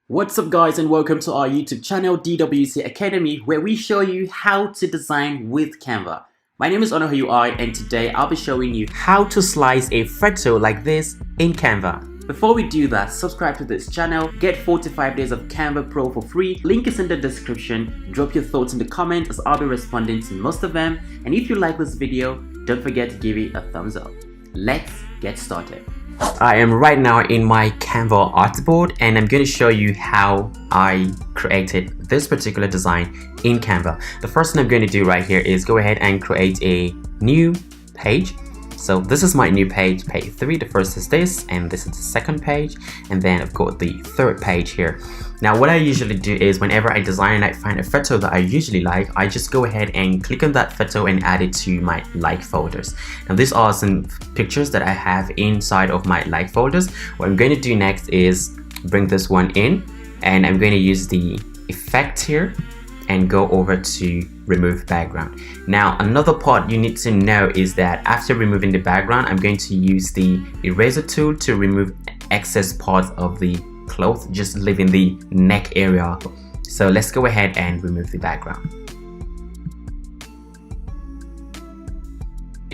What's up guys, and welcome to our YouTube channel DWC Academy, where we show you how to design with Canva. My name is Onohuyui, and today I'll be showing you how to slice a photo like this in Canva. Before we do that, subscribe to this channel, get 45 days of Canva Pro for free, link is in the description, drop your thoughts in the comments as I'll be responding to most of them, and if you like this video, don't forget to give it a thumbs up. Let's get started. I am right now in my Canva artboard and I'm going to show you how I created this particular design in Canva. The first thing I'm going to do right here is go ahead and create a new page. So this is my new page, page 3. The first is this, and this is the second page, and then I've got the third page here. Now what I usually do is whenever I design and I find a photo that I usually like, I just go ahead and click on that photo and add it to my like folders. Now these are some pictures that I have inside of my like folders. What I'm going to do next is bring this one in, and I'm going to use the effect here and go over to remove background. Now another part you need to know is that after removing the background, I'm going to use the eraser tool to remove excess parts of the cloth, just leaving the neck area. So let's go ahead and remove the background.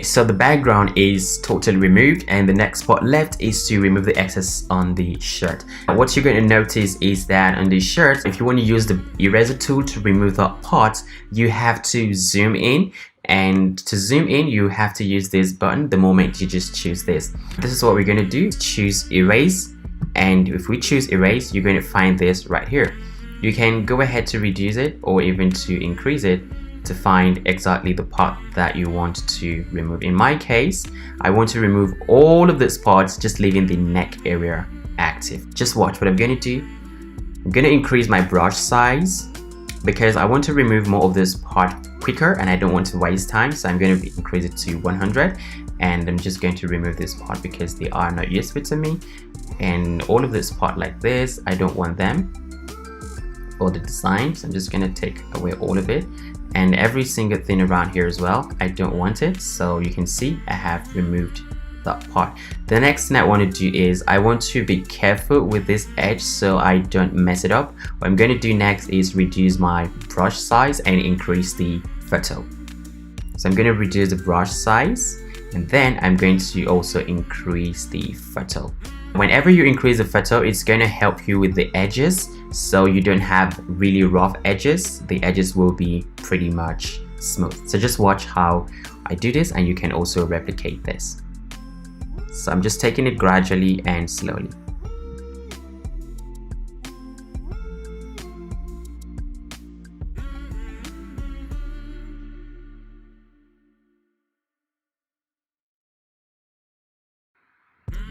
So the background is totally removed, and the next part left is to remove the excess on the shirt. What you're going to notice is that on the shirt, if you want to use the eraser tool to remove that part, you have to zoom in, and to zoom in you have to use this button the moment you just choose this. This is what we're going to do. Choose erase, and if we choose erase, you're going to find this right here. You can go ahead to reduce it or even to increase it to find exactly the part that you want to remove. In my case, I want to remove all of these parts, just leaving the neck area active. Just watch what I'm going to do. I'm going to increase my brush size because I want to remove more of this part quicker and I don't want to waste time, so I'm going to increase it to 100, and I'm just going to remove this part because they are not useful to me. And all of this part like this, I don't want them, all the designs. I'm just going to take away all of it, and every single thing around here as well, I don't want it. So you can see I have removed that part. The next thing I want to do is I want to be careful with this edge so I don't mess it up. What I'm going to do next is reduce my brush size and increase the photo. So I'm going to reduce the brush size, and then I'm going to also increase the photo. Whenever you increase the photo, it's going to help you with the edges, so you don't have really rough edges. The edges will be pretty much smooth. So just watch how I do this, and you can also replicate this. So I'm just taking it gradually and slowly.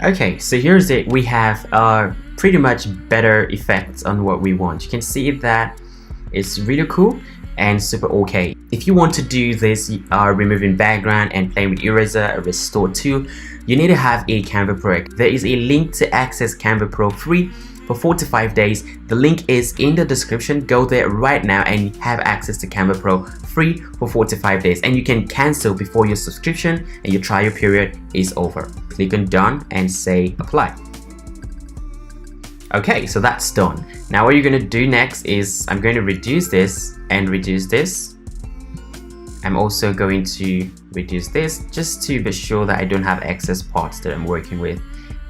Okay, so here's it. We have pretty much better effects on what we want. You can see that it's really cool and super okay. If you want to do this removing background and playing with eraser or restore tool, you need to have a Canva Pro. There is a link to access Canva Pro free for 45 days. The link is in the description. Go there right now and have access to Canva Pro free for 45 days, and you can cancel before your subscription and your trial period is over. Click on done and say apply. Okay, so that's done. Now what you're going to do next is I'm going to reduce this and reduce this. I'm also going to reduce this just to be sure that I don't have excess parts that I'm working with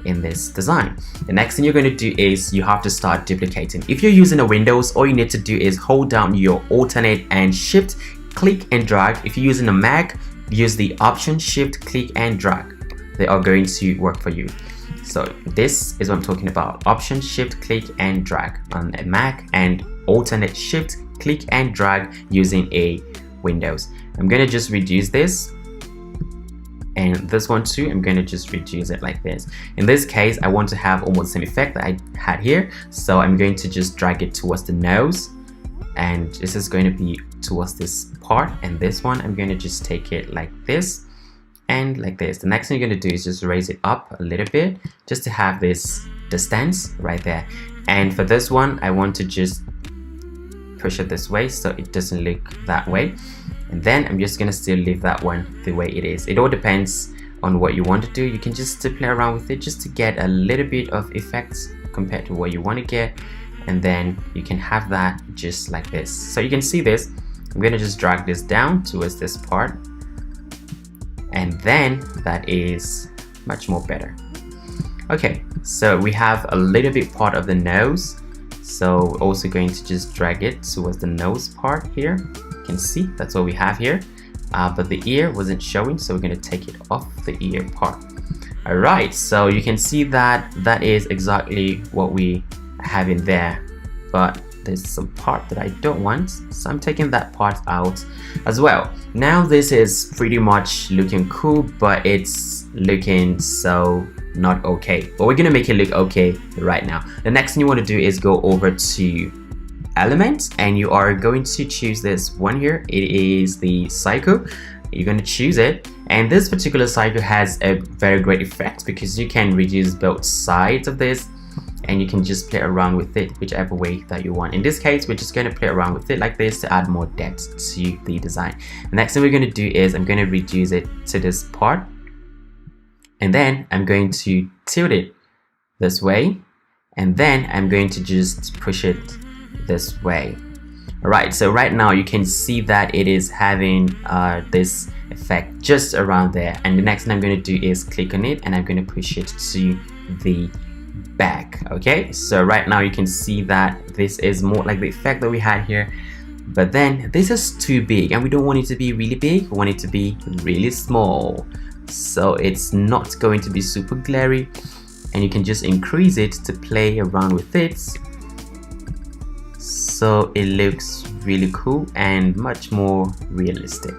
in this design. The next thing you're going to do is you have to start duplicating. If you're using a Windows, all you need to do is hold down your alternate and shift, click and drag. If you're using a Mac, use the option shift, click and drag. They are going to work for you. So this is what I'm talking about. Option shift, click and drag on a Mac, and alternate shift, click and drag using a Windows. I'm going to just reduce this, and this one too, I'm going to just reduce it like this. In this case, I want to have almost the same effect that I had here, so I'm going to just drag it towards the nose, and this is going to be towards this part, and this one I'm going to just take it like this and like this. The next thing you're going to do is just raise it up a little bit just to have this distance right there. And for this one, I want to just push it this way so it doesn't look that way, and then I'm just gonna still leave that one the way it is. It all depends on what you want to do. You can just play around with it just to get a little bit of effects compared to what you want to get, and then you can have that just like this. So you can see this. I'm going to just drag this down towards this part, and then that is much more better. Okay, so we have a little bit part of the nose, so we're also going to just drag it towards the nose part here. You can see that's what we have here, but the ear wasn't showing, so we're going to take it off the ear part. Alright, so you can see that that is exactly what we have in there, but there's some part that I don't want, so I'm taking that part out as well. Now this is pretty much looking cool, but it's looking so not okay, but we're gonna make it look okay right now. The next thing you want to do is go over to elements, and you are going to choose this one here. It is the cycle. You're going to choose it, and this particular cycle has a very great effect because you can reduce both sides of this, and you can just play around with it whichever way that you want. In this case, we're just going to play around with it like this to add more depth to the design. The next thing we're going to do is I'm going to reduce it to this part, and then I'm going to tilt it this way, and then I'm going to just push it this way. Alright, so right now you can see that it is having this effect just around there, and the next thing I'm going to do is click on it, and I'm going to push it to the back. Okay, so right now you can see that this is more like the effect that we had here, but then this is too big, and we don't want it to be really big. We want it to be really small, so it's not going to be super glary, and you can just increase it to play around with it, so it looks really cool and much more realistic.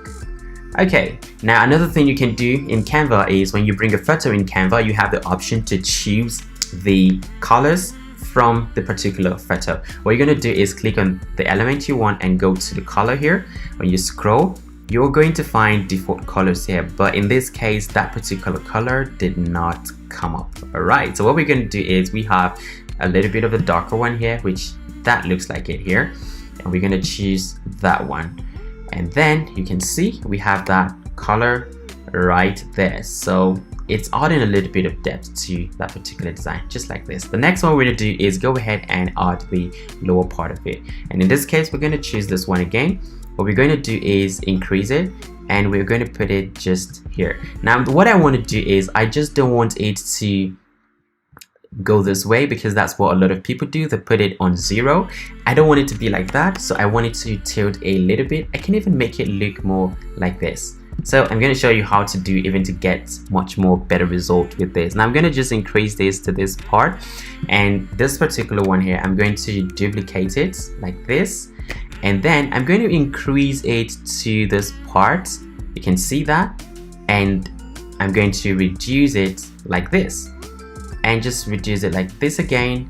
Okay, now another thing you can do in Canva is when you bring a photo in Canva, you have the option to choose the colors from the particular photo. What you're going to do is click on the element you want and go to the color here. When you scroll, you're going to find default colors here, but in this case that particular color did not come up. Alright, so what we're going to do is we have a little bit of a darker one here, which that looks like it here, and we're going to choose that one, and then you can see we have that color right there, so it's adding a little bit of depth to that particular design, just like this. The next one we're going to do is go ahead and add the lower part of it, and in this case we're going to choose this one again. What we're going to do is increase it, and we're going to put it just here. Now what I want to do is I just don't want it to go this way because that's what a lot of people do. They put it on 0. I don't want it to be like that, so I want it to tilt a little bit. I can even make it look more like this. So I'm going to show you how to do even to get much more better result with this. Now I'm going to just increase this to this part, and this particular one here I'm going to duplicate it like this, and then I'm going to increase it to this part. You can see that, and I'm going to reduce it like this, and just reduce it like this again,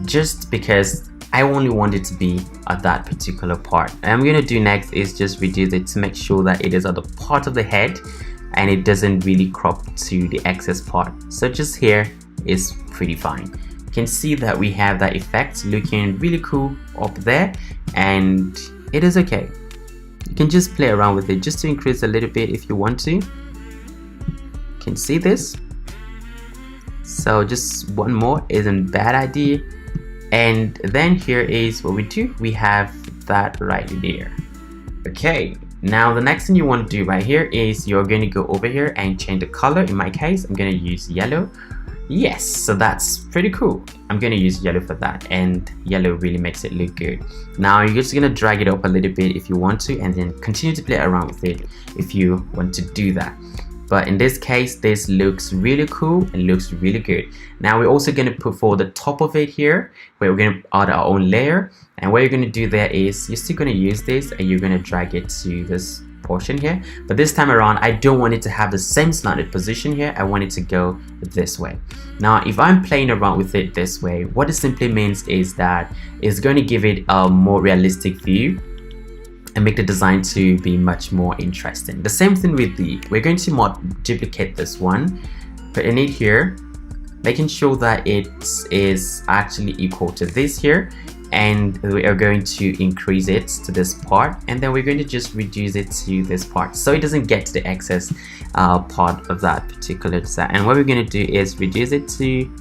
just because I only want it to be at that particular part. And I'm going to do next is just reduce it to make sure that it is at the part of the head and it doesn't really crop to the excess part. So just here is pretty fine. You can see that we have that effect looking really cool up there, and it is okay. You can just play around with it just to increase a little bit if you want to. You can see this. So just one more isn't a bad idea, and then here is what we do. We have that right there. Okay, now the next thing you want to do right here is you're going to go over here and change the color. In my case I'm going to use yellow. Yes, so that's pretty cool. I'm going to use yellow for that, and yellow really makes it look good. Now you're just going to drag it up a little bit if you want to, and then continue to play around with it if you want to do that. But in this case this looks really cool and looks really good. Now we're also going to put for the top of it here, where we're going to add our own layer, and what you're going to do there is you're still going to use this and you're going to drag it to this portion here, but this time around I don't want it to have the same slanted position here. I want it to go this way. Now if I'm playing around with it this way, what it simply means is that it's going to give it a more realistic view and make the design to be much more interesting. The same thing with we're going to duplicate this one, put in it here, making sure that it is actually equal to this here, and we are going to increase it to this part, and then we're going to just reduce it to this part so it doesn't get to the excess part of that particular design. And what we're going to do is reduce it to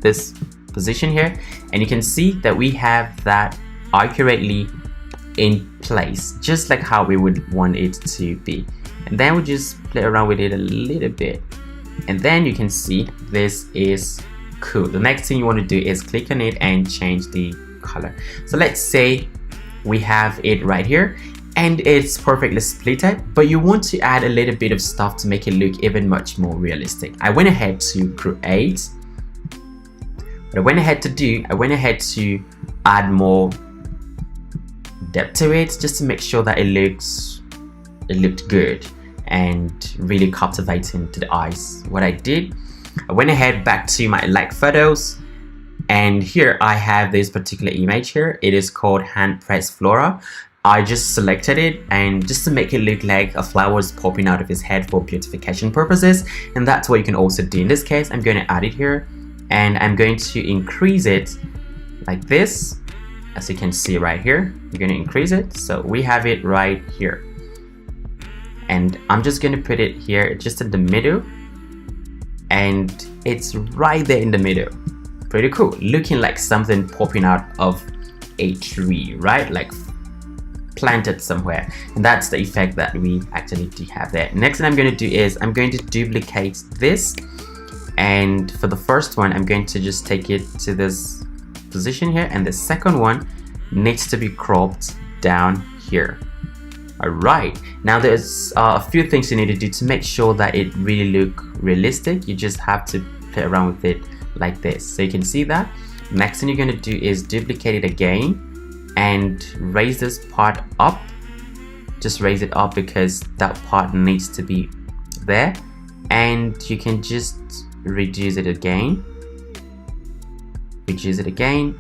this position here, and you can see that we have that accurately in place, just like how we would want it to be. And then we just play around with it a little bit, and then you can see this is cool. The next thing you want to do is click on it and change the color. So let's say we have it right here and it's perfectly splitted, but you want to add a little bit of stuff to make it look even much more realistic. I went ahead to create, what I went ahead to add more depth to it, just to make sure that it looked good and really captivating to the eyes. What I did, I went ahead back to my like photos, and here I have this particular image here. It is called hand pressed flora. I just selected it, and just to make it look like a flower is popping out of his head for beautification purposes, and that's what you can also do. In this case, I'm going to add it here, and I'm going to increase it like this. As you can see right here, I'm going to increase it so we have it right here, and I'm just going to put it here just in the middle, and it's right there in the middle. Pretty cool, looking like something popping out of a tree, right? Like planted somewhere, and that's the effect that we actually do have there. Next thing I'm going to do is I'm going to duplicate this, and for the first one I'm going to just take it to this position here, and the second one needs to be cropped down here. Alright, now there's a few things you need to do to make sure that it really look realistic. You just have to play around with it like this, so you can see that. Next thing you're going to do is duplicate it again and raise this part up. Just raise it up because that part needs to be there, and you can just reduce it again,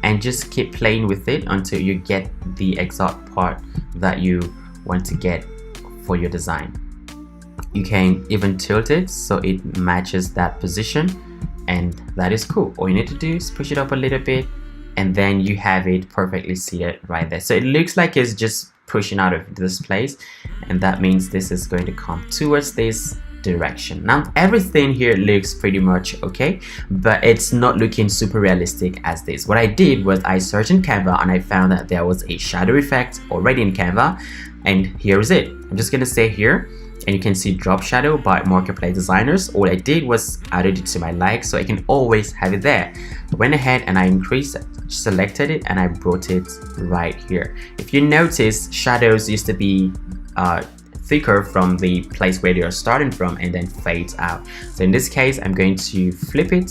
and just keep playing with it until you get the exact part that you want to get for your design. You can even tilt it so it matches that position, and that is cool. All you need to do is push it up a little bit, and then you have it perfectly seated right there. So it looks like it's just pushing out of this place, and that means this is going to come towards this direction. Now everything here looks pretty much okay, but it's not looking super realistic as this. What I did was I searched in Canva, and I found that there was a shadow effect already in Canva, and here is it. I'm just gonna say here, and you can see drop shadow by Marketplace Designers. All I did was added it to my like, so I can always have it there. I went ahead and I increased it, selected it, and I brought it right here. If you notice, shadows used to be thicker from the place where they are starting from and then fades out. So in this case, I'm going to flip it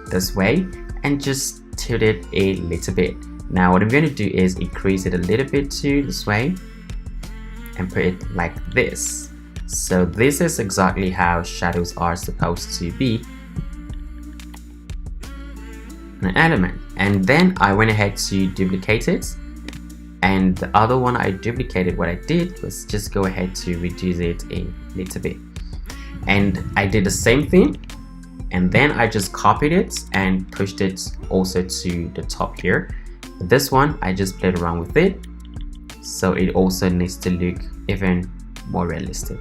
this way and just tilt it a little bit. Now what I'm going to do is increase it a little bit to this way and put it like this. So this is exactly how shadows are supposed to be an element. And then I went ahead to duplicate it, and the other one I duplicated, what I did was just go ahead to reduce it a little bit, and I did the same thing, and then I just copied it and pushed it also to the top here. This one I just played around with it, so it also needs to look even more realistic.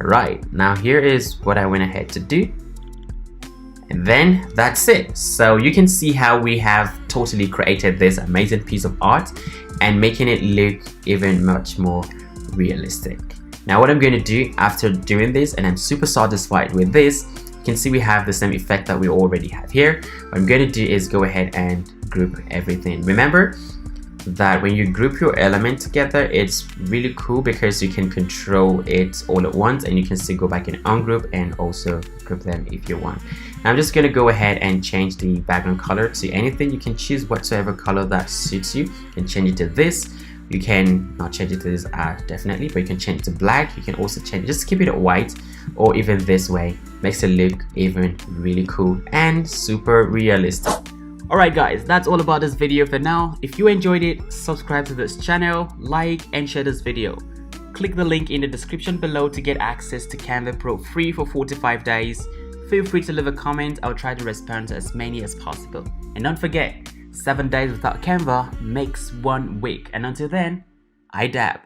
Alright, now here is what I went ahead to do, and then that's it. So you can see how we have totally created this amazing piece of art and making it look even much more realistic. Now what I'm going to do after doing this, and I'm super satisfied with this, you can see we have the same effect that we already have here. What I'm going to do is go ahead and group everything. Remember that when you group your element together, it's really cool because you can control it all at once, and you can still go back and ungroup and also group them if you want. Now I'm just going to go ahead and change the background color to anything. You can choose whatsoever color that suits you. You can change it to this. You can not change it to this definitely, but you can change it to black. You can also change, just keep it at white, or even this way. Makes it look even really cool and super realistic. Alright guys, that's all about this video for now. If you enjoyed it, subscribe to this channel, like and share this video. Click the link in the description below to get access to Canva Pro free for 45 days. Feel free to leave a comment. I'll try to respond to as many as possible. And don't forget, 7 days without Canva makes 1 week. And until then, I dab.